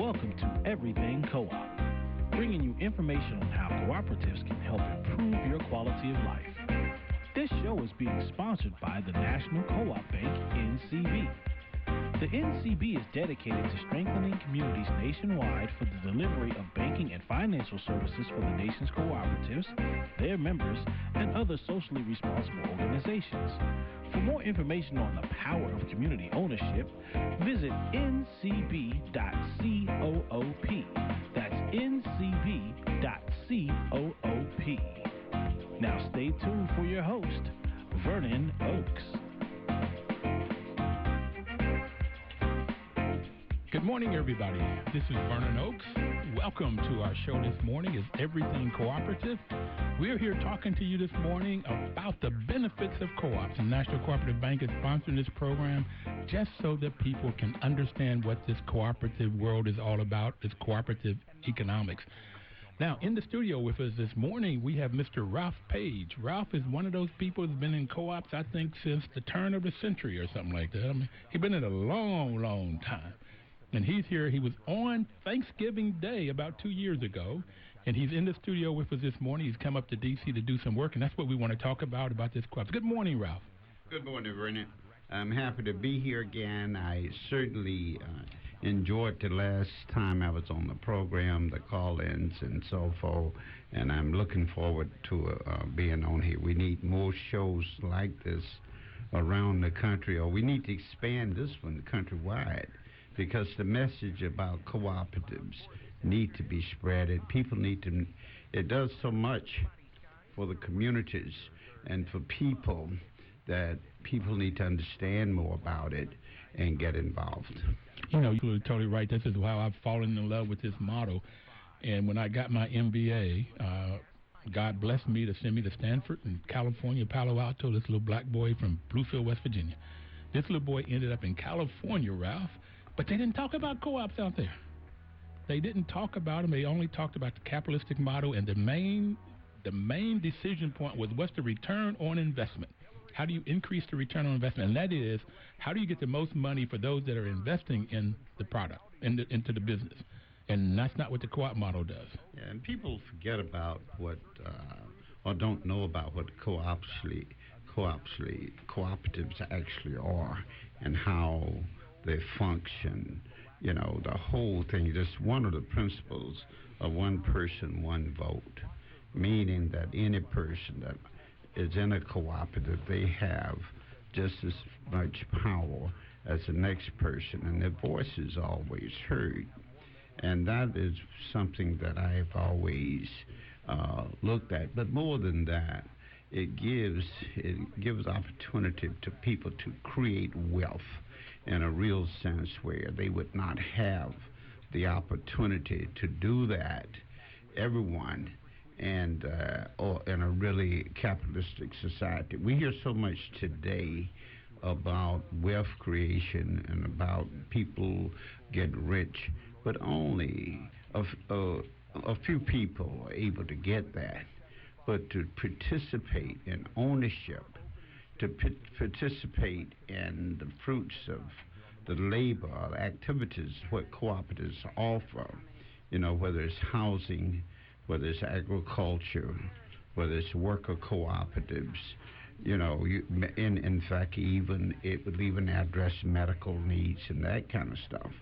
Welcome to Everything Co-op, bringing you information on how cooperatives can help improve your quality of life. This show is being sponsored by the National Co-op Bank, NCB. The NCB is dedicated to strengthening communities nationwide for the delivery of banking and financial services for the nation's cooperatives, their members, and other socially responsible organizations. For more information on the power of community ownership, visit ncb.coop. That's ncb.coop. Now stay tuned for your host, Vernon Oakes. Good morning, everybody. This is Vernon Oakes. Welcome to our show this morning. It's Everything Cooperative. We're here talking to you this morning about the benefits of co-ops. The National Cooperative Bank is sponsoring this program just so that people can understand what this cooperative world is all about. It's cooperative economics. Now, in the studio with us this morning, we have Mr. Ralph Page. Ralph is one of those people who's been in co-ops, I think, since the turn of the century or something like that. I mean, he's been in a long, long time. And he's here. He was on Thanksgiving Day about 2 years ago, and he's in the studio with us this morning. He's come up to D.C. to do some work, and that's what we want to talk about this co-op. Good morning, Ralph. Good morning, Vernon. I'm happy to be here again. I certainly enjoyed the last time I was on the program, the call-ins and so forth, and I'm looking forward to being on here. We need more shows like this around the country, or we need to expand this one countrywide, because the message about cooperatives need to be spread. People need to, it does so much for the communities and for people that people need to understand more about it and get involved. You know, you're totally right. This is how I've fallen in love with this model. And when I got my MBA, God blessed me to send me to Stanford in California, Palo Alto, this little black boy from Bluefield, West Virginia. This little boy ended up in California, Ralph, but they didn't talk about co-ops out there. They didn't talk about them. They only talked about the capitalistic model, and the main decision point was what's the return on investment? How do you increase the return on investment? And that is, how do you get the most money for those that are investing in the product, into the business? And that's not what the co-op model does. Yeah, and people forget about what, or don't know about what cooperatives actually are and how they function. You know, the whole thing, just one of the principles of one person, one vote, meaning that any person that is in a cooperative, they have just as much power as the next person, and their voice is always heard. And that is something that I have always looked at. But more than that, it gives opportunity to people to create wealth in a real sense, where they would not have the opportunity to do that, everyone, and or in a really capitalistic society. We hear so much today about wealth creation and about people getting rich, but only a few people are able to get that. But to participate in ownership, to participate in the fruits of the labor, the activities, what cooperatives offer, you know, whether it's housing, whether it's agriculture, whether it's worker cooperatives, you know, in fact, it would even address medical needs and that kind of stuff.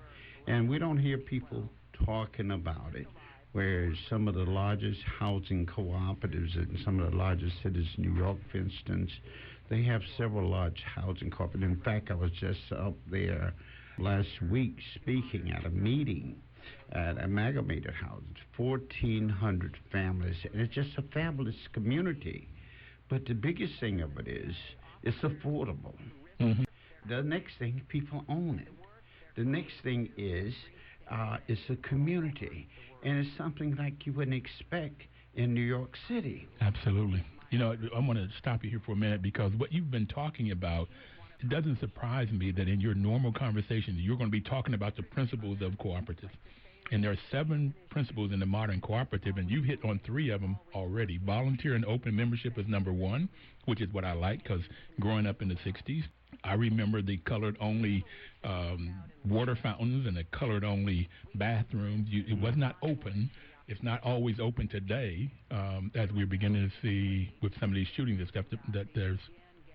And we don't hear people talking about it. Whereas some of the largest housing cooperatives in some of the largest cities, New York, for instance, they have several large housing cooperatives. In fact, I was just up there last week speaking at a meeting at Amalgamated Housing, 1,400 families, and it's just a fabulous community. But the biggest thing of it is, it's affordable. Mm-hmm. The next thing, people own it. The next thing is, it's a community, and it's something like you wouldn't expect in New York City. Absolutely. You know, I want to stop you here for a minute, because what you've been talking about, it doesn't surprise me that in your normal conversations, you're going to be talking about the principles of cooperatives. And there are 7 principles in the modern cooperative, and you've hit on 3 of them already. Volunteer and open membership is number 1, which is what I like, because growing up in the 60s, I remember the colored-only water fountains and the colored-only bathrooms. It was not open. It's not always open today, as we're beginning to see with some of these shootings and stuff, that there's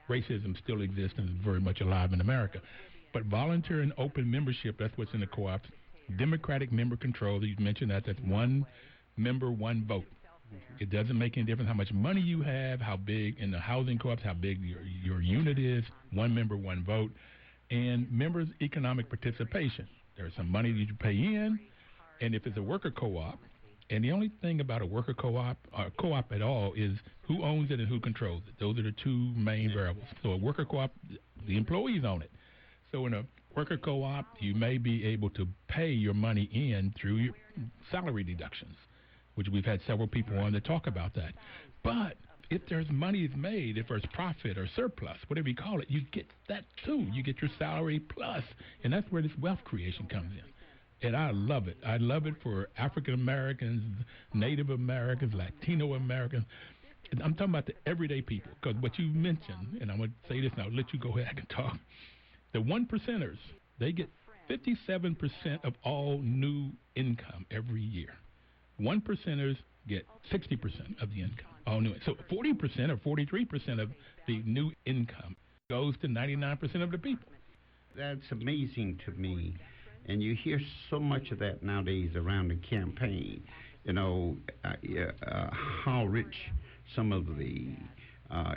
racism still exists and is very much alive in America. But volunteer and open membership, that's what's in the co-ops. Democratic member control, you mentioned that. That's one member, one vote. It doesn't make any difference how much money you have, how big in the housing co-ops, how big your unit is, one member, one vote. And members' economic participation. There's some money that you pay in, and if it's a worker co-op, and the only thing about a worker co-op or co-op at all is who owns it and who controls it. Those are the two main variables. So a worker co-op, the employees own it. So in a worker co-op, you may be able to pay your money in through your salary deductions, which we've had several people on to talk about that. But if there's money is made, if there's profit or surplus, whatever you call it, you get that too. You get your salary plus, and that's where this wealth creation comes in. And I love it. I love it for African Americans, Native Americans, Latino Americans. I'm talking about the everyday people, because what you mentioned, and I'm going to say this now, I'll let you go ahead and talk. The 1%ers, they get 57% of all new income every year. 1%ers get 60% of the income, all new. So 40% or 43% of the new income goes to 99% of the people. That's amazing to me. And you hear so much of that nowadays around the campaign. You know, how rich some of the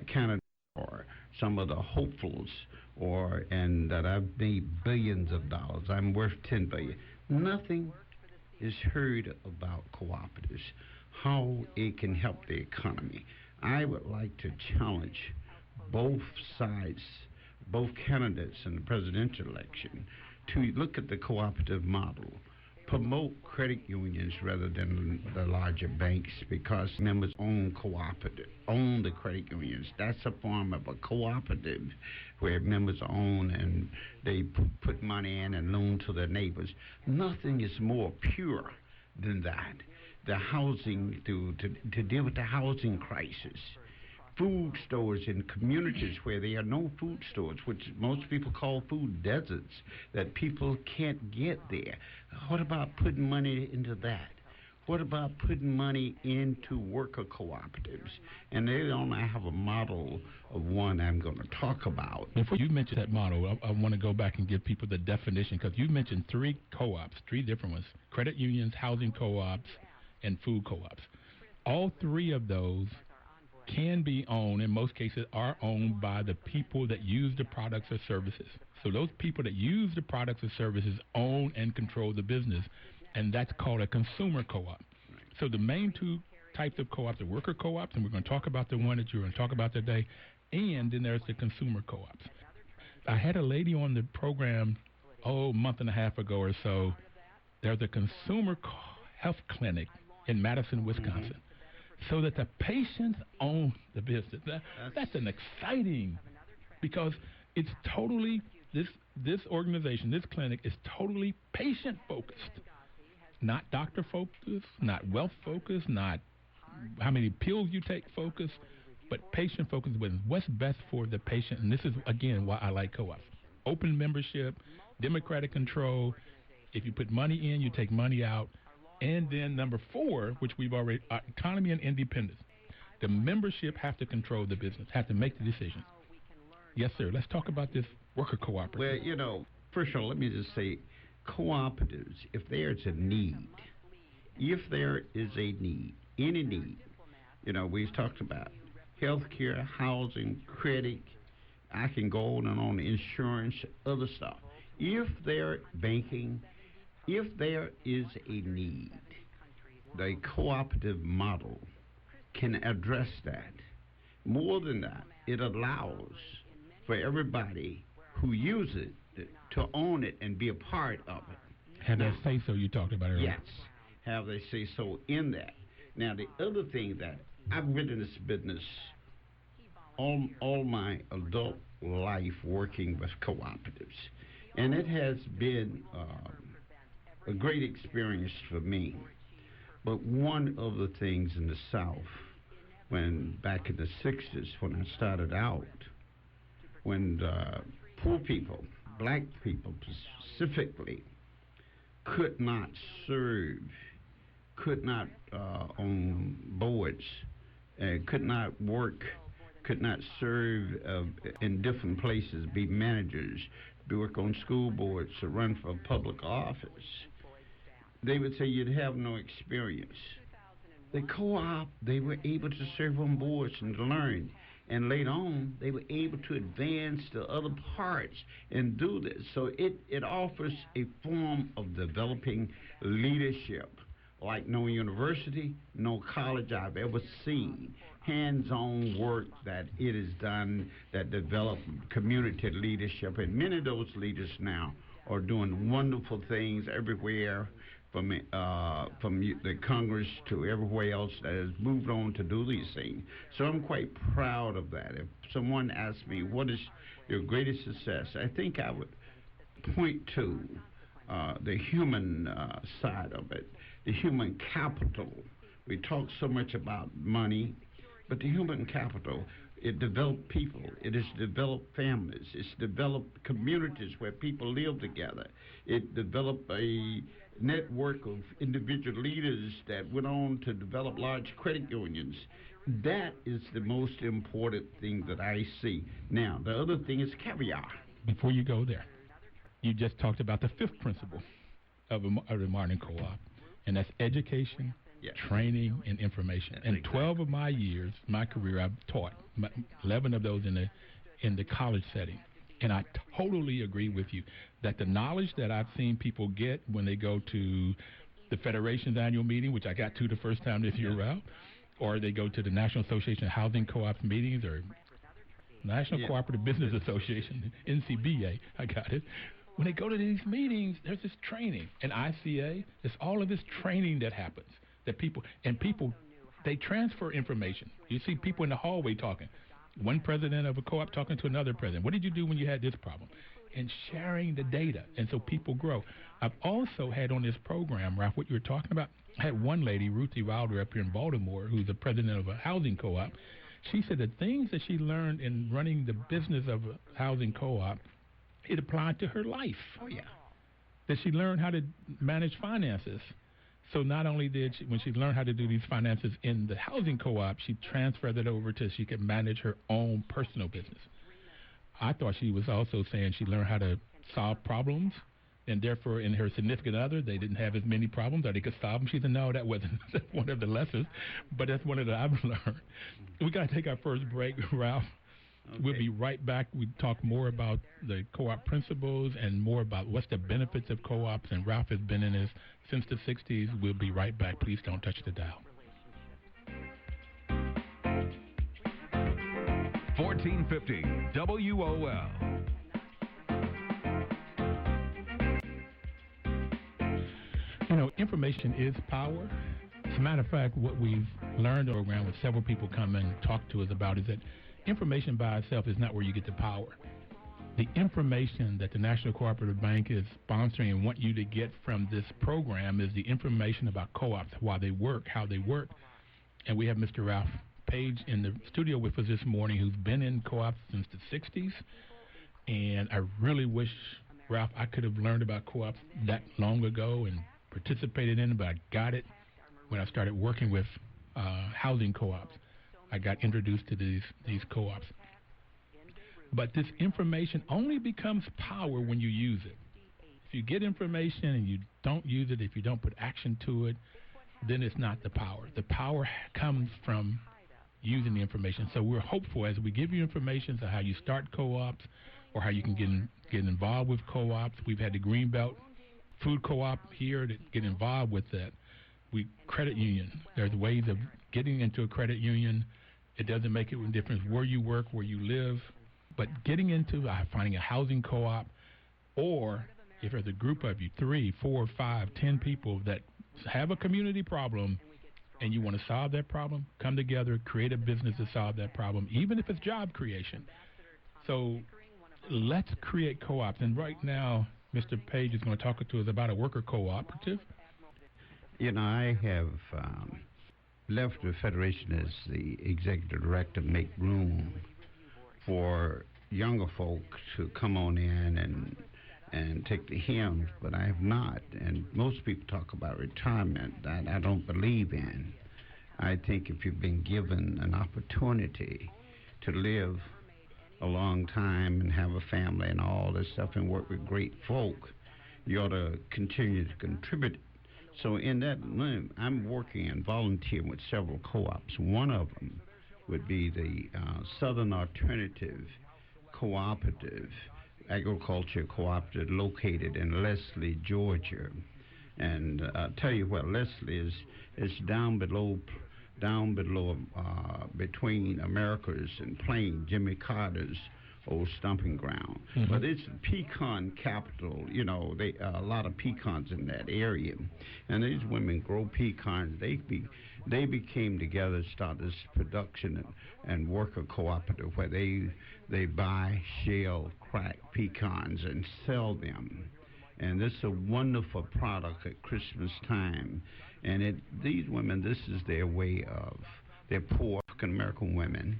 candidates are, some of the hopefuls are, and that I've made billions of dollars. I'm worth $10 billion. Nothing is heard about cooperatives, how it can help the economy. I would like to challenge both sides, both candidates in the presidential election, to look at the cooperative model, promote credit unions rather than the larger banks, because members own the credit unions. That's a form of a cooperative where members own and they put money in and loan to their neighbors. Nothing is more pure than that. The housing, to deal with the housing crisis. Food stores in communities where there are no food stores, which most people call food deserts, that people can't get there. What about putting money into that? What about putting money into worker cooperatives? And they don't have a model of one I'm going to talk about. Before you mention that model, I want to go back and give people the definition, because you mentioned three co-ops, three different ones: credit unions, housing co-ops, and food co-ops. All three of those can be owned, in most cases are owned by the people that use the products or services. So those people that use the products or services own and control the business, and that's called a consumer co-op. So the main two types of co-ops are worker co-ops, and we're going to talk about the one that you're going to talk about today, and then there's the consumer co-ops. I had a lady on the program, a month and a half ago or so. There's a consumer health clinic in Madison, Wisconsin. So that the patients own the business. That's an exciting, because it's totally, this organization, this clinic is totally patient-focused, not doctor-focused, not wealth-focused, not how many pills you take focused, but patient-focused with what's best for the patient. And this is, again, why I like co-ops. Open membership, democratic control. If you put money in, you take money out. And then number 4, which we've already, autonomy and independence. The membership have to control the business, have to make the decisions. Yes, sir. Let's talk about this worker cooperative. Well, you know, first of all, let me just say, cooperatives, if there's a need, any need, you know, we've talked about healthcare, housing, credit, I can go on and on, insurance, other stuff. If they're banking, if there is a need, the cooperative model can address that. More than that, it allows for everybody who uses it to own it and be a part of it. Have that say-so you talked about earlier. Yes, have they say-so in that. Now, the other thing that I've been in this business all my adult life working with cooperatives, and it has been a great experience for me. But one of the things in the South, when back in the 60s, when I started out, when poor people, black people specifically, could not serve, could not on boards, could not work, could not serve in different places, be managers, work on school boards, or run for public office. They would say you'd have no experience. The co-op, they were able to serve on boards and to learn. And later on, they were able to advance to other parts and do this. So it offers a form of developing leadership like no university, no college I've ever seen. Hands-on work that it has done that develop community leadership. And many of those leaders now are doing wonderful things everywhere, from the Congress to everywhere else that has moved on to do these things. So I'm quite proud of that. If someone asks me, what is your greatest success, I think I would point to the human side of it, the human capital. We talk so much about money, but the human capital, it developed people, it has developed families, it's developed communities where people live together. It developed a network of individual leaders that went on to develop large credit unions. That is the most important thing that I see. Now, the other thing is caviar. Before you go there, you just talked about the fifth principle of the Martin Co-op, and that's education, Yes. training, and information. Yes, And exactly. 12 of my years, my career, I've taught, 11 of those in the college setting. And I totally agree with you that the knowledge that I've seen people get when they go to the Federation's annual meeting, which I got to the first time this year out, or they go to the National Association of Housing Co-ops meetings, or National Cooperative Business Association, NCBA, I got it. When they go to these meetings, there's this training. And ICA, there's all of this training that happens, that people, they transfer information. You see people in the hallway talking. One president of a co-op talking to another president. What did you do when you had this problem? And sharing the data. And so people grow. I've also had on this program, Ralph, what you were talking about, I had one lady, Ruthie Wilder, up here in Baltimore, who's the president of a housing co-op. She said the things that she learned in running the business of a housing co-op, it applied to her life. Oh, yeah. That she learned how to manage finances. So not only did she, when she learned how to do these finances in the housing co-op, she transferred it over to she could manage her own personal business. I thought she was also saying she learned how to solve problems, and therefore in her significant other, they didn't have as many problems, or they could solve them. She said, no, that wasn't one of the lessons, but that's one of the I've learned. We got to take our first break, Ralph. Okay. We'll be right back. We talk more about the co-op principles and more about what's the benefits of co-ops. And Ralph has been in this since the 60s. We'll be right back. Please don't touch the dial. 1450 WOL. You know, information is power. As a matter of fact, what we've learned on the program with several people come and talk to us about is that information by itself is not where you get the power. The information that the National Cooperative Bank is sponsoring and want you to get from this program is the information about co-ops, why they work, how they work. And we have Mr. Ralph Page in the studio with us this morning, who's been in co-ops since the 60s. And I really wish, Ralph, I could have learned about co-ops that long ago and participated in it, but I got it when I started working with housing co-ops. I got introduced to these co-ops. But this information only becomes power when you use it. If you get information and you don't use it, if you don't put action to it, then it's not the power. The power comes from using the information. So we're hopeful as we give you information on how you start co-ops or how you can get involved with co-ops. We've had the Greenbelt Food Co-op here to get involved with that. Credit union. There's ways of getting into a credit union. It doesn't make a difference where you work, where you live, but getting into finding a housing co-op, or if there's a group of you, 3, 4, 5, 10 people that have a community problem and you want to solve that problem, come together, create a business to solve that problem, even if it's job creation. So let's create co-ops. And right now, Mr. Page is going to talk to us about a worker cooperative. You know, I have left the Federation as the executive director, make room for younger folk to come on in and take the hymns, but I have not. And most people talk about retirement that I don't believe in. I think if you've been given an opportunity to live a long time and have a family and all this stuff and work with great folk, you ought to continue to contribute. So in that, I'm working and volunteering with several co-ops. One of them would be the Southern Alternative Cooperative, agriculture cooperative located in Leslie, Georgia. And I'll tell you what, Leslie is down below between Americas and Plain, Jimmy Carter's old stomping ground. Mm-hmm. But it's pecan capital. You know, they a lot of pecans in that area, and these women grow pecans. They became together, started this production and worker cooperative where they buy, shell, crack pecans and sell them. And this is a wonderful product at Christmas time. And these women, this is their way of, they're poor African-American women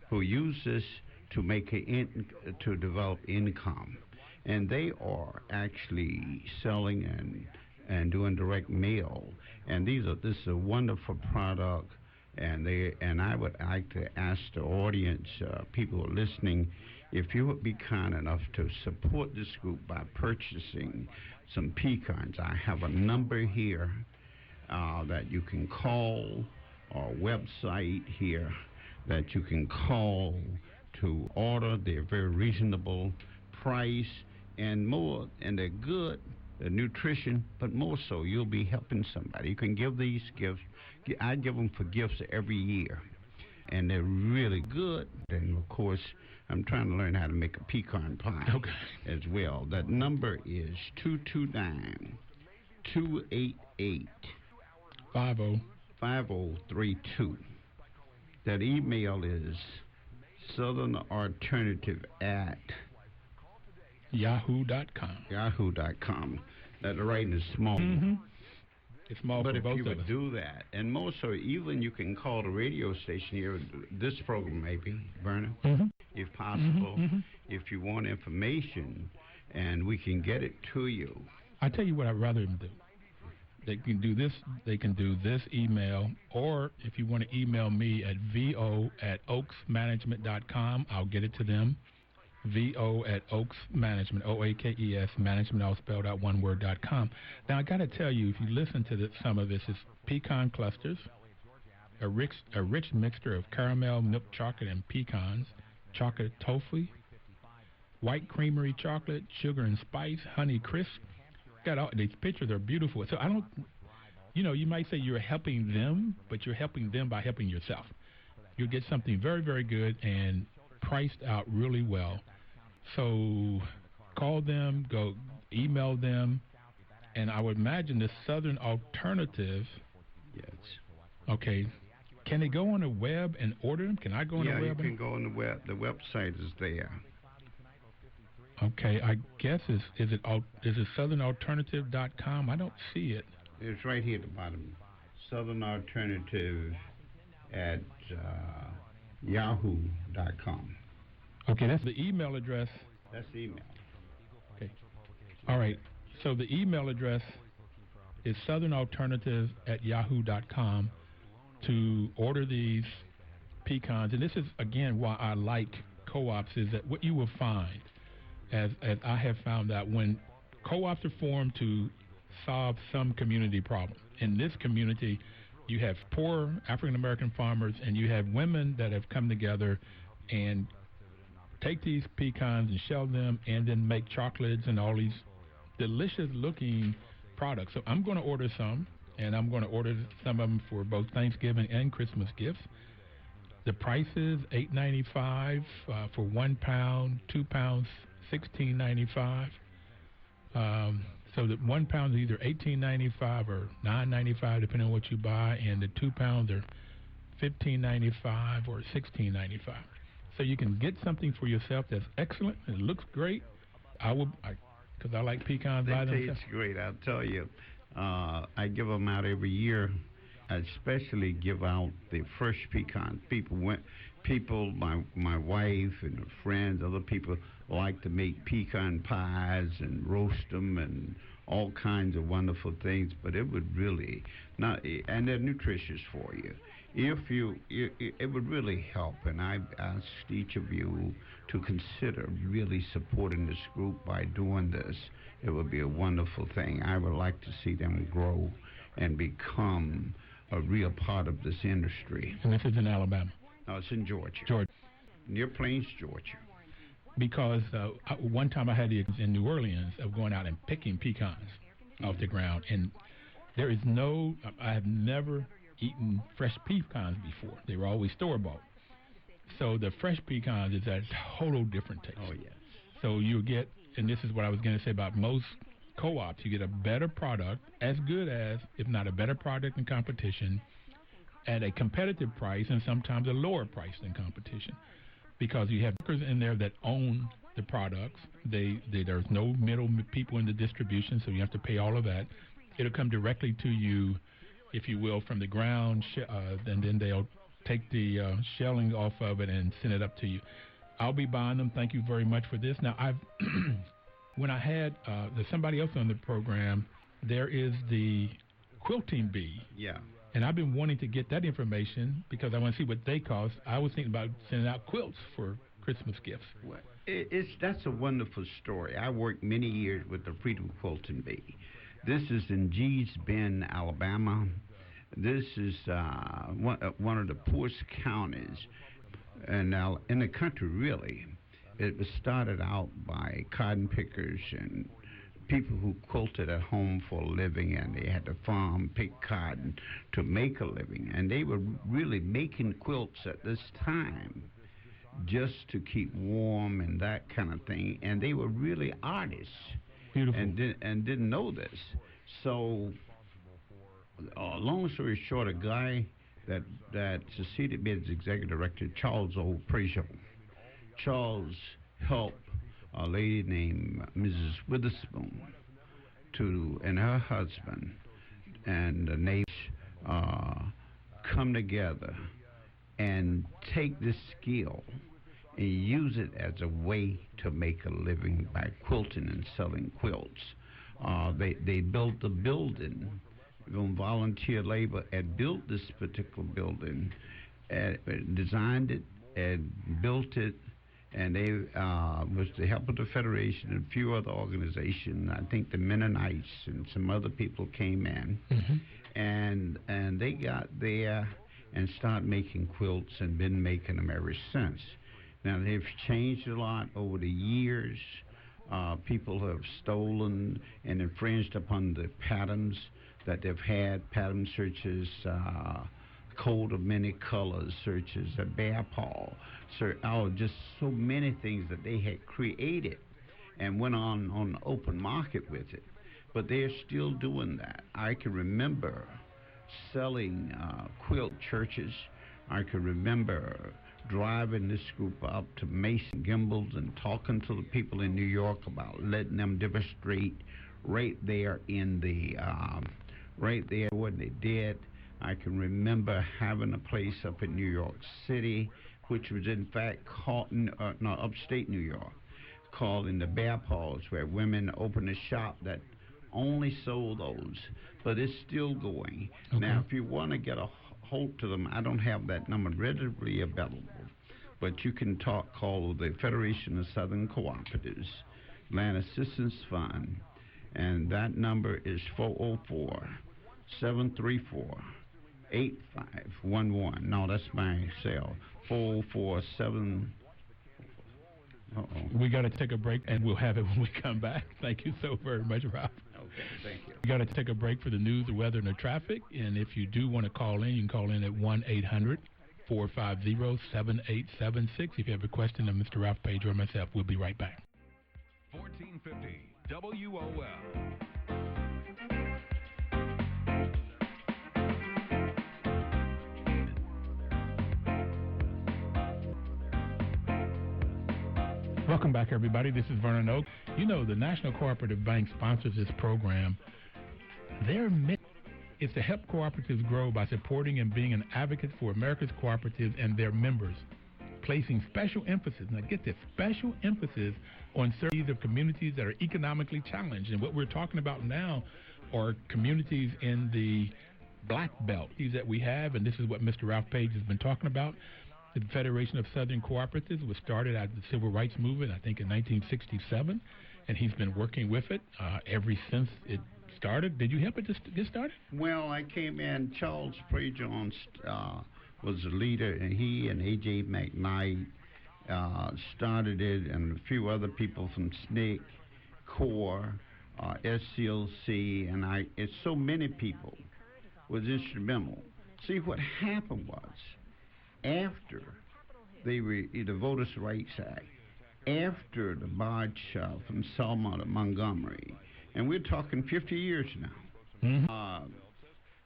who use this to make to develop income. And they are actually selling and doing direct mail. And this is a wonderful product. And I would like to ask the audience, people who are listening, if you would be kind enough to support this group by purchasing some pecans. I have a number here that you can call, or website here that you can call to order. They're very reasonable price and more, and they're good, the nutrition, but more so you'll be helping somebody. You can give these gifts. I give them for gifts every year, and they're really good. And of course, I'm trying to learn how to make a pecan pie as well. That number is 229-288-5032. That email is southernalternative@yahoo.com. That writing is small. Mm-hmm. It's small but for if both you of would us. do that, and more so, even you can call the radio station here, this program maybe, Vernon, if possible, if you want information, and we can get it to you. I tell you what I'd rather them do. They can do this. They can do this email, or if you want to email me at vo@oaksmanagement.com, I'll get it to them. vo@oaksmanagement, OAKES, management, all spelled out one word.com. Now, I got to tell you, if you listen to some of this, it's pecan clusters, a rich mixture of caramel, milk chocolate, and pecans, chocolate toffee, white creamery chocolate, sugar and spice, honey crisp. Got all these pictures are beautiful. So I don't, you might say you're helping them, but you're helping them by helping yourself. You'll get something very, very good and priced out really well. So call them, go email them, and I would imagine the Southern Alternative. Yes. Okay. Can they go on the web and order them? Can I go on the web? Yeah, you can go on the web. The website is there. Okay, I guess is it southernalternative.com? I don't see it. It's right here at the bottom. Southern Alternative at yahoo.com. Okay, that's the email address. That's the email. Okay. All right. So the email address is southernalternative@yahoo.com to order these pecans. And this is, again, why I like co-ops, is that what you will find, as I have found out, when co-ops are formed to solve some community problem. In this community, you have poor African-American farmers, and you have women that have come together and take these pecans and shell them and then make chocolates and all these delicious-looking products. So I'm going to order some, and I'm going to order some of them for both Thanksgiving and Christmas gifts. The price is $8.95 for 1 pound, 2 pounds, $16.95. So the 1 pound is either $18.95 or $9.95, depending on what you buy, and the 2 pounds are $15.95 or $16.95. So you can get something for yourself that's excellent. It looks great. Because I like pecans by themselves. It's great. I'll tell you. I give them out every year. I especially give out the fresh pecans. People people, my wife and her friends, other people like to make pecan pies and roast them and all kinds of wonderful things, but it would really not, and they're nutritious for you. It would really help, and I asked each of you to consider really supporting this group by doing this. It would be a wonderful thing. I would like to see them grow and become a real part of this industry. And this is in Alabama? No, it's in Georgia. Georgia. Near Plains, Georgia. Because one time I had the in New Orleans of going out and picking pecans off the ground, and there is no, I have never eaten fresh pecans before. They were always store-bought. So the fresh pecans is a total different taste. Oh, yes. So you get, and this is what I was going to say about most co-ops, you get a better product, as good as, if not a better product in competition, at a competitive price, and sometimes a lower price than competition. Because you have workers in there that own the products. There's no middle people in the distribution, so you have to pay all of that. It'll come directly to you, if you will, from the ground, and then they'll take the shelling off of it and send it up to you. I'll be buying them. Thank you very much for this. Now, when I had there's somebody else on the program, there is the quilting bee. Yeah. And I've been wanting to get that information because I want to see what they cost. I was thinking about sending out quilts for Christmas gifts. Well, that's a wonderful story. I worked many years with the Freedom Quilting Bee. This is in Gee's Bend, Alabama. This is one of the poorest counties in the country, really. It was started out by cotton pickers and people who quilted at home for a living, and they had to farm, pick cotton to make a living. And they were really making quilts at this time just to keep warm and that kind of thing. And they were really artists. Beautiful. And didn't know this. So, long story short, a guy that succeeded me as executive director, Charles O. Prejean. Charles helped a lady named Mrs. Witherspoon and her husband and the neighbors come together and take this skill and use it as a way to make a living by quilting and selling quilts. They built a building on volunteer labor and built this particular building, designed it and built it. And they, with the help of the Federation and a few other organizations, I think the Mennonites and some other people came in, and they got there and started making quilts and been making them ever since. Now, they've changed a lot over the years. People have stolen and infringed upon the patterns that they've had, pattern searches, coat of many colors searches, a bear paw, just so many things that they had created and went on the open market with it. But they're still doing that. I can remember selling quilt churches. I can remember driving this group up to Mason Gimbels and talking to the people in New York about letting them demonstrate right there in the, right there when they did. I can remember having a place up in New York City, which was in fact called, upstate New York, called in the Bear Paws, where women opened a shop that only sold those, but it's still going. Okay. Now, if you want to get a hold to them, I don't have that number readily available, but you can call the Federation of Southern Cooperatives Land Assistance Fund, and that number is 404-734-8511. No, that's my cell. 447. We got to take a break, and we'll have it when we come back. Thank you so very much, Rob. Okay, thank you. We got to take a break for the news, the weather, and the traffic. And if you do want to call in, you can call in at 1-800-450-7876. If you have a question of Mr. Ralph Page or myself, we'll be right back. 1450 WOL. Welcome back, everybody. This is Vernon Oak. You know, the National Cooperative Bank sponsors this program. Their mission is to help cooperatives grow by supporting and being an advocate for America's cooperatives and their members. placing special emphasis, now get this, special emphasis on certain of communities that are economically challenged. And what we're talking about now are communities in the Black Belt that we have, and this is what Mr. Ralph Page has been talking about. The Federation of Southern Cooperatives was started at the Civil Rights Movement, I think, in 1967, and he's been working with it ever since it started. Did you help it just get started? Well, I came in. Charles Prejohn was the leader, and he and A.J. McKnight started it, and a few other people from SNCC, CORE, SCLC, and it's so many people was instrumental. See, what happened was, after the Voters' Rights Act, after the march from Selma to Montgomery, and we're talking 50 years now,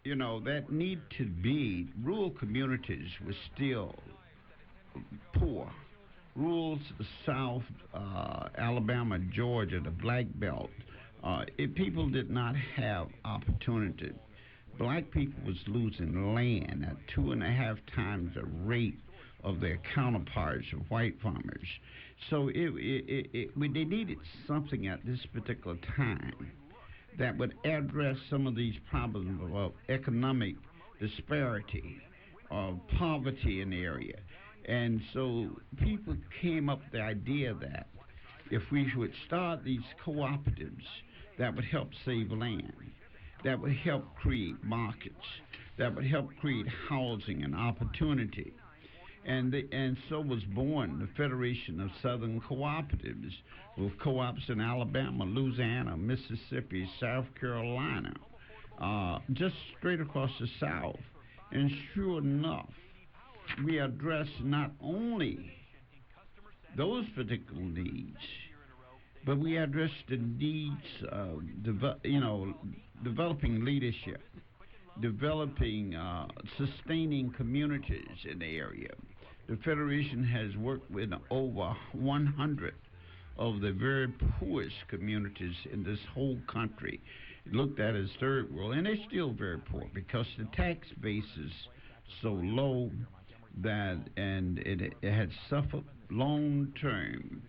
you know, that need to be, rural communities were still poor. Rural South, Alabama, Georgia, the Black Belt, people did not have opportunity. Black people was losing land at 2.5 times the rate of their counterparts of white farmers. So they needed something at this particular time that would address some of these problems of economic disparity, of poverty in the area. And so people came up with the idea that if we would start these cooperatives that would help save land, that would help create markets, that would help create housing and opportunity. And so was born the Federation of Southern Cooperatives, with co-ops in Alabama, Louisiana, Mississippi, South Carolina, just straight across the South. And sure enough, we address not only those particular needs, but we address the needs of developing leadership, developing, sustaining communities in the area. The Federation has worked with over 100 of the very poorest communities in this whole country, looked at as third world, and they're still very poor because the tax base is so low that, and it had suffered long-term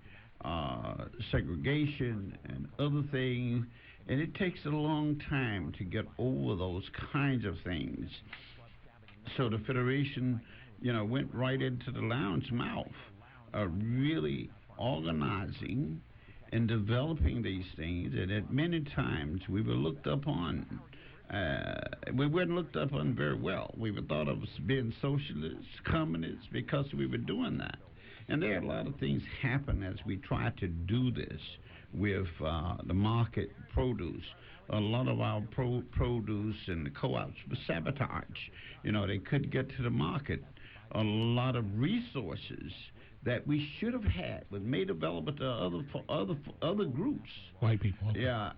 segregation and other things, and it takes a long time to get over those kinds of things. So the Federation, went right into the lounge mouth, really organizing and developing these things, and at many times we were looked upon. We weren't looked upon very well. We were thought of as being socialists, communists, because we were doing that. And there are a lot of things happen as we try to do this with the market produce. A lot of our produce and the co-ops were sabotaged. They couldn't get to the market. A lot of resources that we should have had was made available to other groups. White people. Yeah,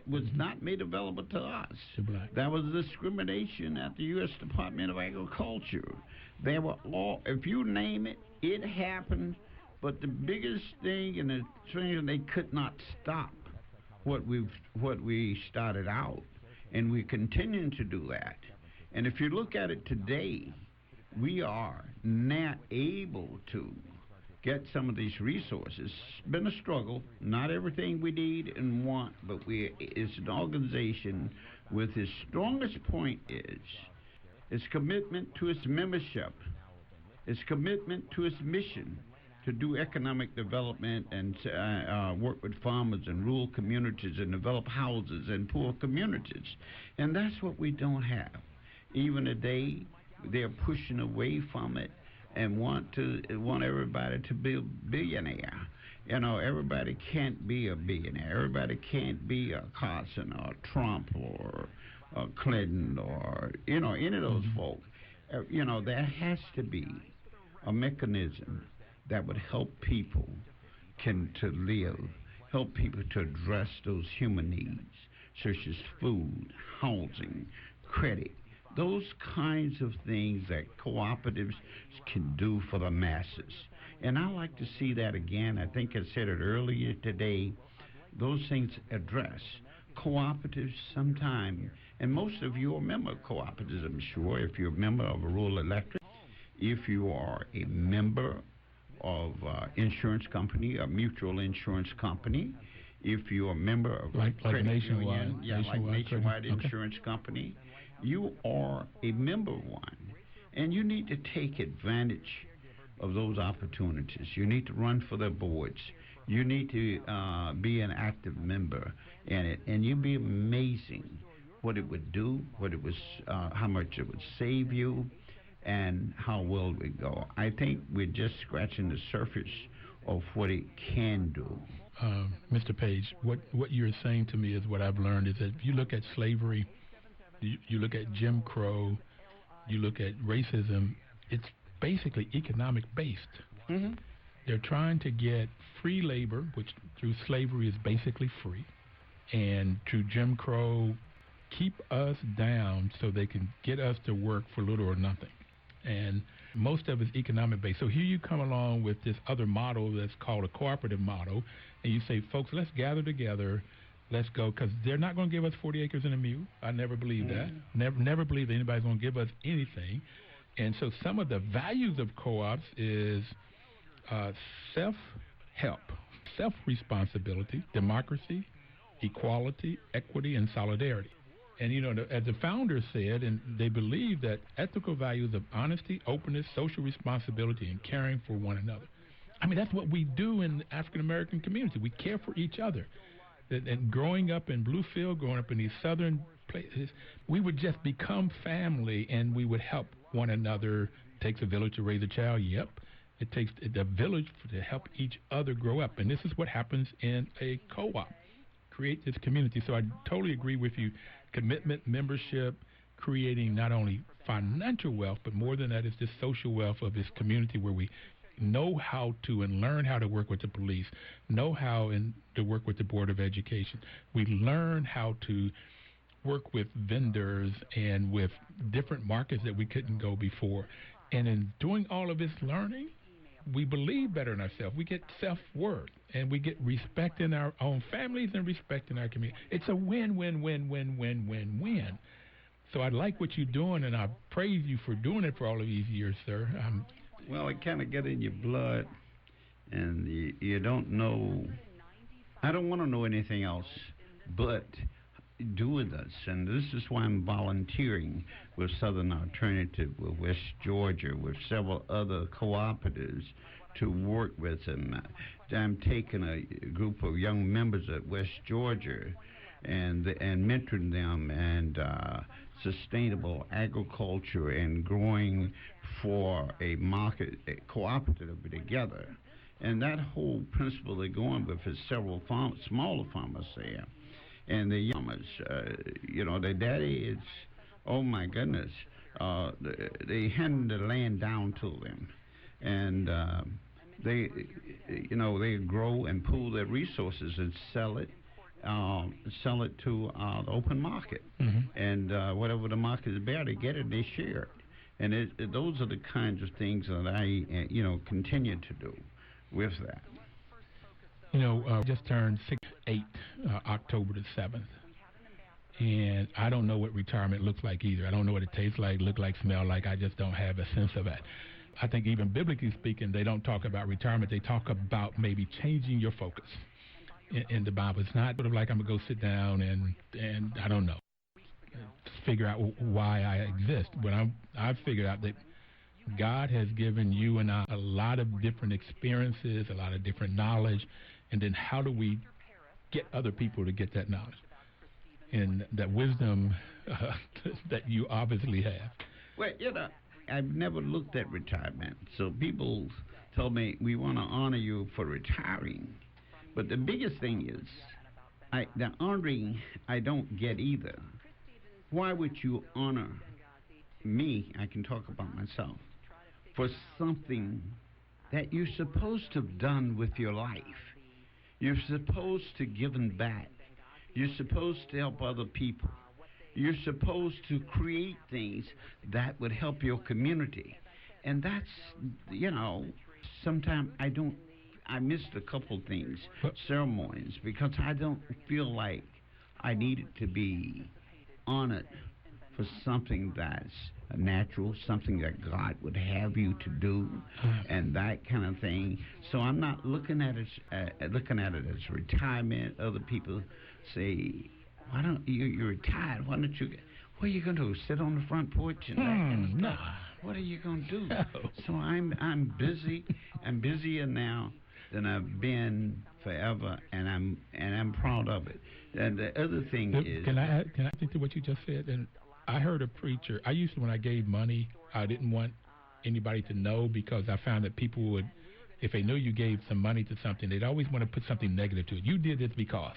was not made available to us. That was discrimination at the U.S. Department of Agriculture. They were all, if you name it, it happened. But the biggest thing, and the thing, they could not stop what we started out, and we're continuing to do that. And if you look at it today, we are not able to get some of these resources. It's been a struggle. Not everything we need and want, but it's an organization with its strongest point is its commitment to its membership, its commitment to its mission to do economic development and work with farmers and rural communities and develop houses and poor communities. And that's what we don't have. Even today, they're pushing away from it and want everybody to be a billionaire. Everybody can't be a billionaire. Everybody can't be a Carson or Trump or Clinton or any of those folk. There has to be a mechanism that would help people to live, help people to address those human needs, such as food, housing, credit, those kinds of things that cooperatives can do for the masses. And I like to see that again. I think I said it earlier today. Those things address cooperatives sometime, and most of you are a member of cooperatives, I'm sure, if you're a member of a rural electric. if you are a member of insurance company, a mutual insurance company, if you're a member of like credit Nationwide, union, like Nationwide credit. Insurance Company, you are a member of one. And you need to take advantage of those opportunities. You need to run for the boards. You need to be an active member in it. And you'd be amazing what it would do, what it was, how much it would save you, and how well it would go. I think we're just scratching the surface of what it can do. Mr. Page, what you're saying to me is what I've learned is that if you look at slavery, you look at Jim Crow, you look at racism, it's basically economic based. Mm-hmm. They're trying to get free labor, which through slavery is basically free, and through Jim Crow, keep us down so they can get us to work for little or nothing. And most of it's economic based. So here you come along with this other model that's called a cooperative model, and you say, folks, let's gather together, let's go, because they're not going to give us 40 acres and a mule. I never believed that. Never believed that anybody's going to give us anything. And so some of the values of co-ops is self-help, self-responsibility, democracy, equality, equity, and solidarity. And, you know, as the founder said, and they believe that ethical values of honesty, openness, social responsibility, and caring for one another. I mean, that's what we do in the African-American community. We care for each other. And growing up in Bluefield, growing up in these southern places, we would just become family, and we would help one another. It takes a village to raise a child. Yep. It takes the village to help each other grow up. And this is what happens in a co-op. Create this community. So I totally agree with you. Commitment, membership, creating not only financial wealth, but more than that is this social wealth of this community where we know how to and learn how to work with the police, know how to work with the Board of Education. We learn how to work with vendors and with different markets that we couldn't go before. And in doing all of this learning, we believe better in ourselves. We get self-worth, and we get respect in our own families and respect in our community. It's a win-win-win-win-win-win-win. So I like what you're doing, and I praise you for doing it for all of these years, sir. Well, it kind of get in your blood, and you don't know. I don't want to know anything else but doing this, and this is why I'm volunteering with Southern Alternative, with West Georgia, with several other cooperatives to work with them. I'm taking a group of young members at West Georgia and mentoring them and sustainable agriculture and growing for a market, a cooperative together. And that whole principle they're going with is several smaller farmers there. And the farmers, their daddy is, oh my goodness, they hand the land down to them. And they grow and pool their resources and sell it to the open market. Mm-hmm. And whatever the market is bear, they get it, they share it. And those are the kinds of things that I, continue to do with that. Just turned 68, October the 7th. And I don't know what retirement looks like either. I don't know what it tastes like, look like, smell like. I just don't have a sense of that. I think even biblically speaking, they don't talk about retirement. They talk about maybe changing your focus in the Bible. It's not sort of like I'm going to go sit down and I don't know, figure out why I exist. But I've figured out that God has given you and I a lot of different experiences, a lot of different knowledge, and then how do we get other people to get that knowledge and that wisdom that you obviously have? Well, I've never looked at retirement. So people told me, we want to honor you for retiring. But the biggest thing is, the honoring I don't get either. Why would you honor me, I can talk about myself, for something that you're supposed to have done with your life? You're supposed to give back. You're supposed to help other people. You're supposed to create things that would help your community. And that's, sometimes I missed a couple things, ceremonies, because I don't feel like I needed to be honored for something that's natural, something that God would have you to do, and that kind of thing. So I'm not looking at it as retirement. Other people say, "Why don't you're retired? Why don't you? What are you going to do? Sit on the front porch and that kind of stuff? What are you going to do?" No. So I'm busy. I'm busier now than I've been forever, and I'm proud of it. And the other thing is, can I think to what you just said? And I heard a preacher. I used to, when I gave money, I didn't want anybody to know, because I found that people would, if they knew you gave some money to something, they'd always want to put something negative to it. You did this because.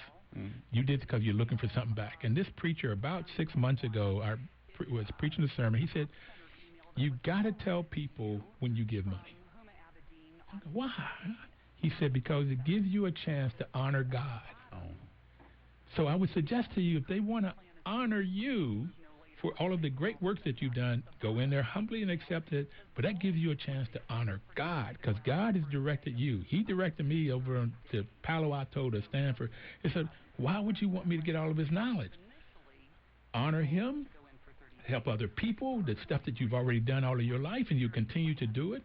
You did it because you're looking for something back. And this preacher, about 6 months ago, was preaching a sermon. He said, "You got to tell people when you give money." I go, "Why?" He said, "Because it gives you a chance to honor God." So I would suggest to you, if they want to honor you for all of the great work that you've done, go in there humbly and accept it. But that gives you a chance to honor God, because God has directed you. He directed me over to Palo Alto, to Stanford. He said, "Why would you want me to get all of his knowledge?" Honor him, help other people, the stuff that you've already done all of your life, and you continue to do it.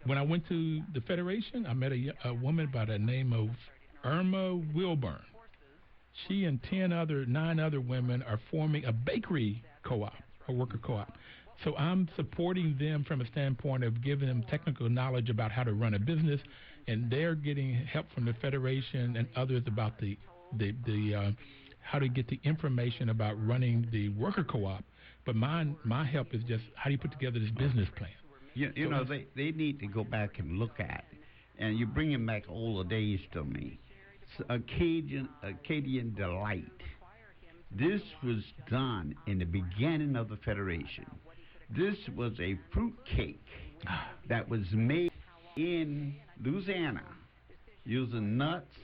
When I went to the Federation, I met a woman by the name of Irma Wilburn. She and 9 other women are forming a bakery co-op, a worker co-op. So I'm supporting them from a standpoint of giving them technical knowledge about how to run a business, and they're getting help from the Federation and others about the how to get the information about running the worker co-op. But my help is just, how do you put together this business plan? You know, they need to go back and look at, and you're bringing back all the days to me. Acadian Delight. This was done in the beginning of the Federation. This was a fruit cake that was made in Louisiana using nuts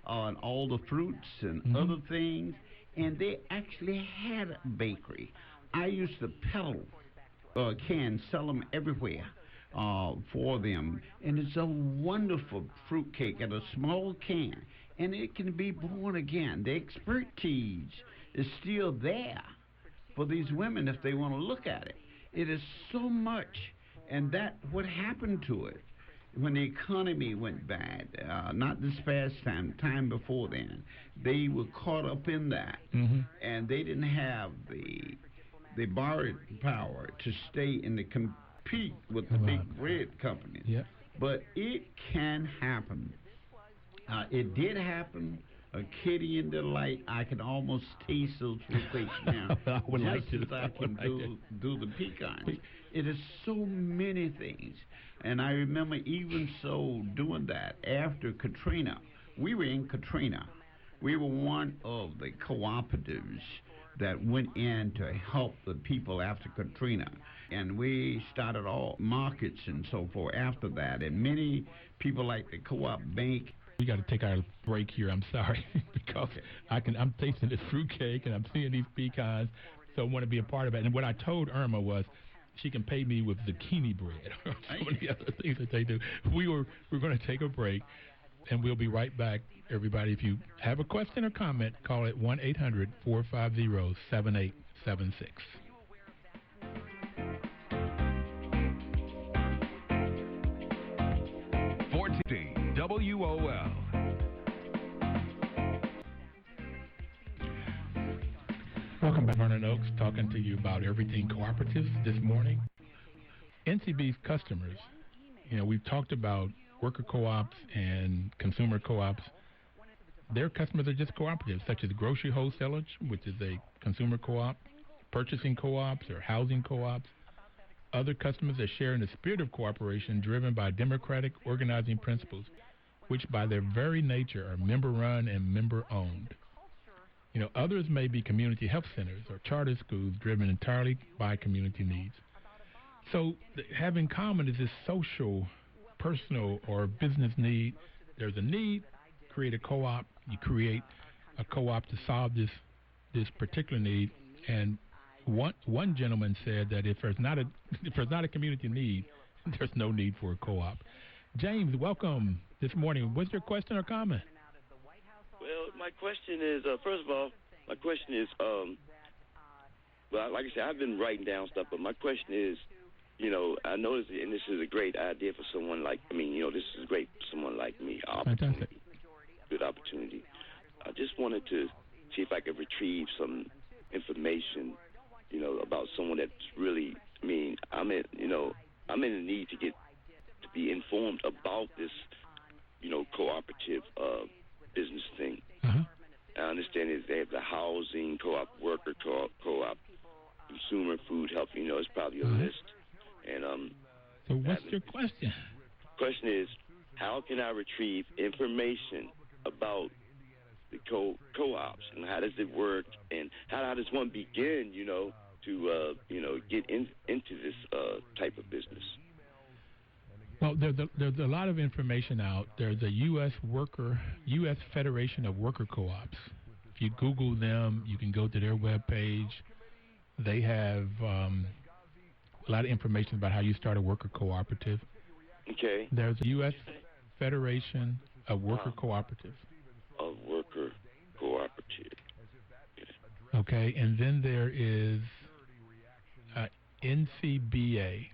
and all the fruits and other things, and they actually had a bakery. I used to peddle cans, sell them everywhere for them, and it's a wonderful fruit cake in a small can, and it can be born again. The expertise is still there for these women if they want to look at it. It is so much, and that what happened to it when the economy went bad, not this past time before then, they were caught up in that, and they didn't have the borrowed power to stay and to compete with the big bread companies. Yeah. But it can happen. It did happen. Acadian Delight, I can almost taste those fruit cakes now. I would like to. Just as I can do the pecans. It is so many things. And I remember even so doing that after Katrina. We were in Katrina. We were one of the cooperatives that went in to help the people after Katrina. And we started all markets and so forth after that. And many people like the Co-op Bank. We got to take our break here. I'm sorry, because I'm tasting this fruitcake and I'm seeing these pecans, so I want to be a part of it. And what I told Irma was, she can pay me with zucchini bread or some of the other things that they do. We're going to take a break, and we'll be right back. Everybody, if you have a question or comment, call it 1-800-450-7876. WOL. Welcome back, Vernon Oaks, talking to you about everything cooperatives this morning. NCB's customers, we've talked about worker co-ops and consumer co-ops. Their customers are just cooperatives, such as grocery wholesalers, which is a consumer co-op, purchasing co-ops or housing co-ops. Other customers are sharing the spirit of cooperation driven by democratic organizing principles, which by their very nature are member-run and member-owned. Others may be community health centers or charter schools driven entirely by community needs. So have in common is this social, personal, or business need. There's a need, create a co-op. You create a co-op to solve this particular need. And one gentleman said that if there's not a community need, there's no need for a co-op. James, welcome this morning. What's your question or comment? Well, my question is, first of all, well, like I said, I've been writing down stuff, but my question is, I noticed, and this is a great idea for someone like, this is great for someone like me. Fantastic. Good opportunity. I just wanted to see if I could retrieve some information, about someone that's really, I'm in the need to be informed about this, cooperative business thing. Uh-huh. I understand they have the housing co-op, worker co-op, consumer food health. It's probably a list. And so what's your question? Question is, how can I retrieve information about the co-ops and how does it work and how does one begin, to get into this type of business? Well, there's a lot of information out. There's a U.S. Federation of Worker Co-ops. If you Google them, you can go to their webpage. They have a lot of information about how you start a worker cooperative. Okay. There's a U.S. Federation of Worker Cooperative. Of Worker Cooperative. Okay, and then there is NCBA,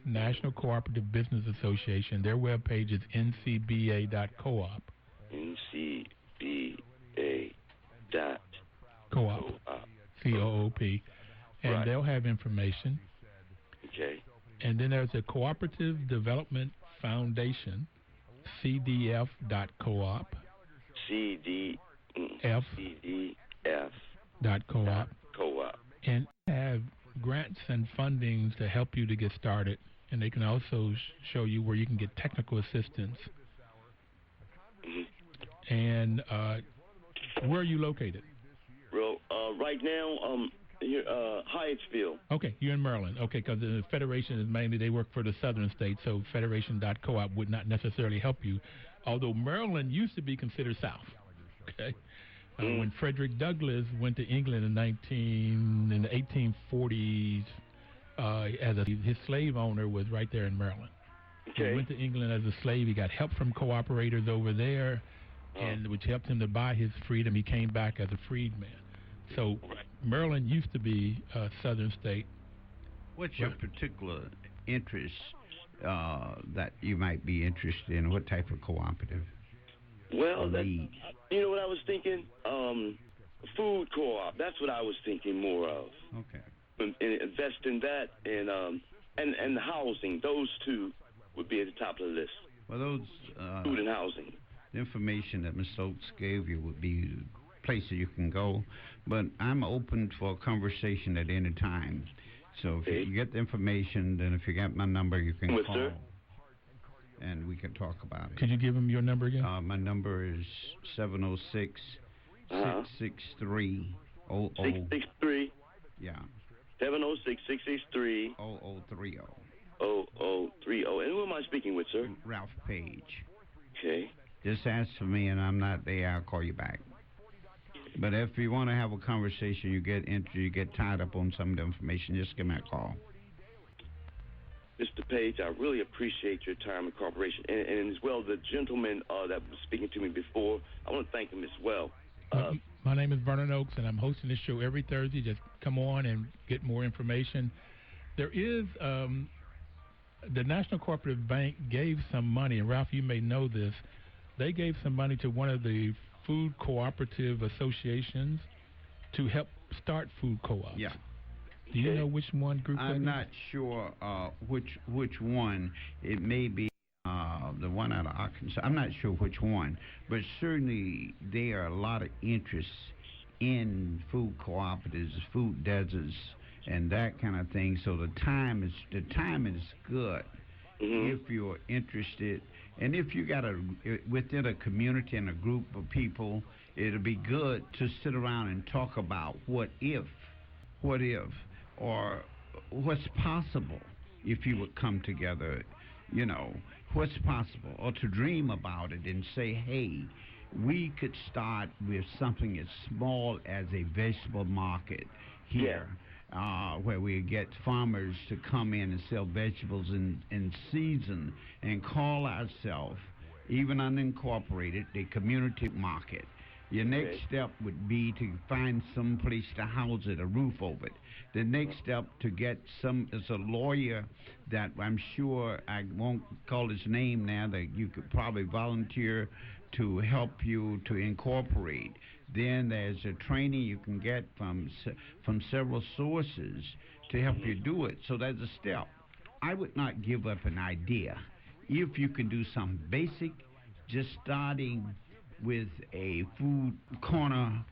National Cooperative Business Association. Their webpage is ncba.coop. NCBA.coop. C-O-O-P. And right. They'll have information. Okay. And then there's a Cooperative Development Foundation, CDF.coop. CDF.coop. And they have grants and fundings to help you to get started. And they can also show you where you can get technical assistance. Mm-hmm. And where are you located? Well, right now, here, Hyattsville. Okay, you're in Maryland. Okay, because the Federation is mainly, they work for the southern states, so Federation.coop would not necessarily help you, although Maryland used to be considered south. Okay, when Frederick Douglass went to England in the 1840s, his slave owner was right there in Maryland. Okay. He went to England as a slave. He got help from cooperators over there, and which helped him to buy his freedom. He came back as a freedman. So Maryland used to be a southern state. What's your particular interest that you might be interested in? What type of cooperative? Well, you know what I was thinking? Food co-op. That's what I was thinking more of. Okay. And invest in that and housing. Those two would be at the top of the list. Well, those food and housing. The information that Ms. Oaks gave you would be places you can go, but I'm open for a conversation at any time. So if you get the information, then if you got my number, you can call. Sir? And we can talk about it. Could you give him your number again? My number is 706-663-00. 663? Yeah. 706-663. 0030. 0030. And who am I speaking with, sir? Ralph Page. Okay. Just ask for me, and I'm not there. I'll call you back. But if you want to have a conversation, you get tied up on some of the information, just give me a call. Mr. Page, I really appreciate your time and cooperation. And as well, the gentleman that was speaking to me before, I want to thank him as well. My name is Vernon Oaks, and I'm hosting this show every Thursday. Just come on and get more information. There is the National Cooperative Bank gave some money, and Ralph, you may know this. They gave some money to one of the food cooperative associations to help start food co-ops. Yeah. Do you know which one group? I'm not sure which one. It may be the one out of Arkansas. I'm not sure which one, but certainly there are a lot of interest in food cooperatives, food deserts, and that kind of thing. So the time is good if you're interested, and if you got within a community and a group of people, it'll be good to sit around and talk about what if, or what's possible if you would come together, what's possible, or to dream about it and say, hey, we could start with something as small as a vegetable market here, where we get farmers to come in and sell vegetables in season and call ourselves, even unincorporated, the community market. Your next step would be to find some place to house it, a roof over it. The next step to get is a lawyer that I'm sure, I won't call his name now, that you could probably volunteer to help you to incorporate. Then there's a training you can get from several sources to help you do it. So there's a step. I would not give up an idea. If you can do something basic, just starting with a food corner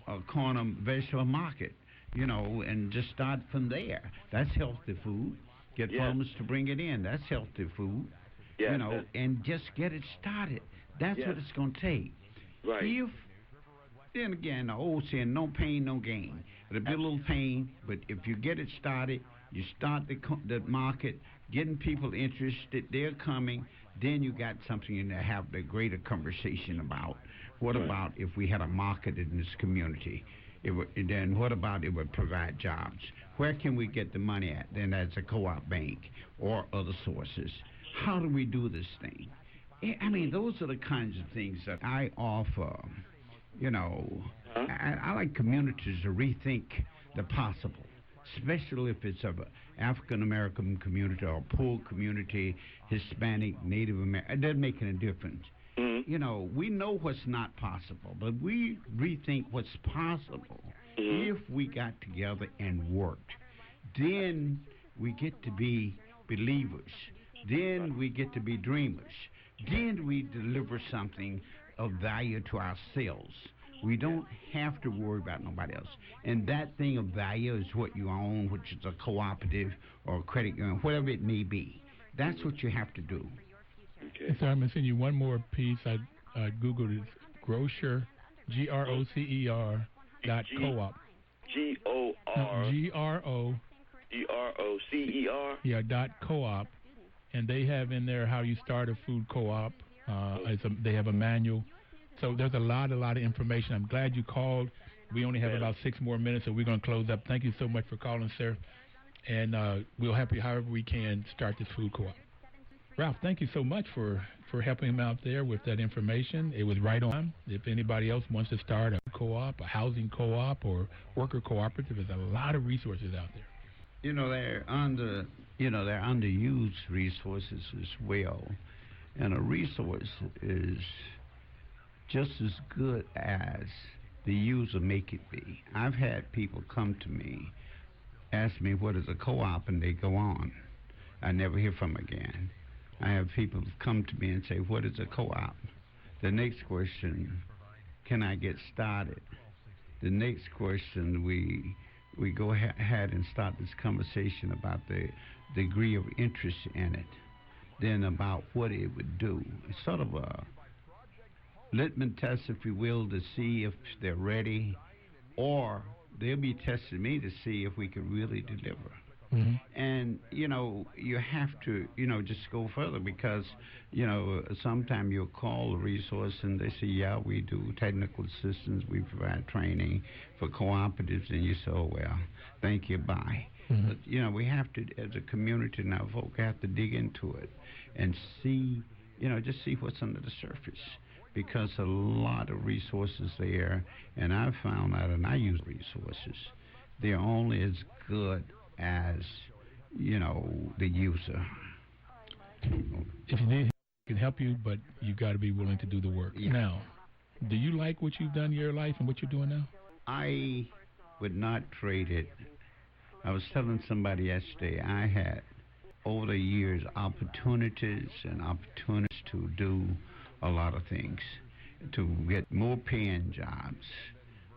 vegetable market, and just start from there. That's healthy food. Get farmers to bring it in. That's healthy food. And just get it started. That's what it's going to take. Right. Then again, the old saying, no pain, no gain. It'll be a little pain, but if you get it started, you start the market, getting people interested, they're coming, then you got something to have the greater conversation about. What about if we had a market in this community? Then what about it would provide jobs? Where can we get the money at? Then as a co-op bank or other sources. How do we do this thing? I mean, those are the kinds of things that I offer. I like communities to rethink the possible, especially if it's of an African-American community or a poor community, Hispanic, Native American. It doesn't make any difference. We know what's not possible, but we rethink what's possible if we got together and worked. Then we get to be believers. Then we get to be dreamers. Then we deliver something of value to ourselves. We don't have to worry about nobody else. And that thing of value is what you own, which is a cooperative or a credit union, whatever it may be. That's what you have to do. Okay. So I'm going to send you one more piece. I Googled it. Grocer, GROCER .coop. GROCER? Yeah, .coop. And they have in there how you start a food co-op. They have a manual. So there's a lot of information. I'm glad you called. We only have about 6 more minutes, so we're going to close up. Thank you so much for calling, sir. And we'll help you however we can start this food co-op. Ralph, thank you so much for helping him out there with that information. It was right on. If anybody else wants to start a co-op, a housing co-op, or worker cooperative, there's a lot of resources out there. They're underused resources as well. And a resource is just as good as the user make it be. I've had people come to me, ask me what is a co-op, and they go on. I never hear from them again. I have people come to me and say, what is a co-op? The next question, can I get started? The next question, we go ahead and start this conversation about the degree of interest in it, then about what it would do. It's sort of a litmus test, if you will, to see if they're ready, or they'll be testing me to see if we can really deliver. Mm-hmm. And, you have to, just go further because, sometimes you'll call a resource and they say, yeah, we do technical assistance, we provide training for cooperatives, and you say, oh, well, thank you, bye. Mm-hmm. But, we have to, as a community now, folk have to dig into it and see, just see what's under the surface. Because a lot of resources there, and I've found out, and I use resources, they're only as good as, the user. If you need help, we can help you, but you got to be willing to do the work. Yeah. Now, do you like what you've done in your life and what you're doing now? I would not trade it. I was telling somebody yesterday, I had, over the years, opportunities to do a lot of things, to get more paying jobs,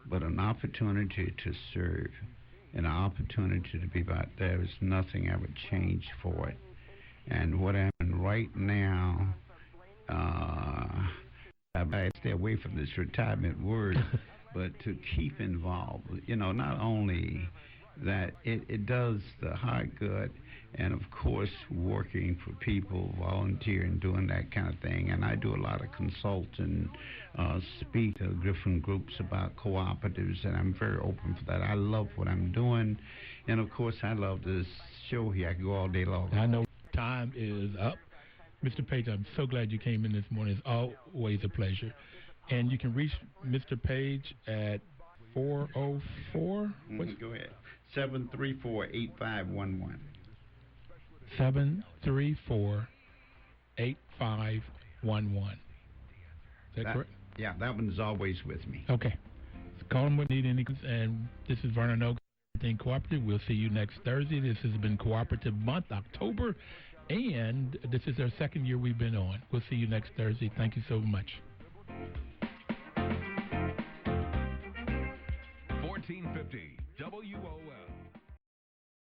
but an opportunity to serve, and an opportunity to be about there is nothing I would change for it. And what I'm in right now, I stay away from this retirement word, but to keep involved, not only that it does the heart good, and of course working for people, volunteering, doing that kind of thing. And I do a lot of consulting, speak to different groups about cooperatives, and I'm very open for that. I love what I'm doing, and of course I love this show here. I can go all day long. I know time is up. Mr. Page, I'm so glad you came in this morning. It's always a pleasure. And you can reach Mr. Page at 404. Go ahead. 734-8511. 734-8511. Is that correct? Yeah, that one's always with me. Okay. So call them when you need any. And this is Vernon Oaks, Everything Cooperative. We'll see you next Thursday. This has been Cooperative Month, October. And this is our second year we've been on. We'll see you next Thursday. Thank you so much. 1450 WOL.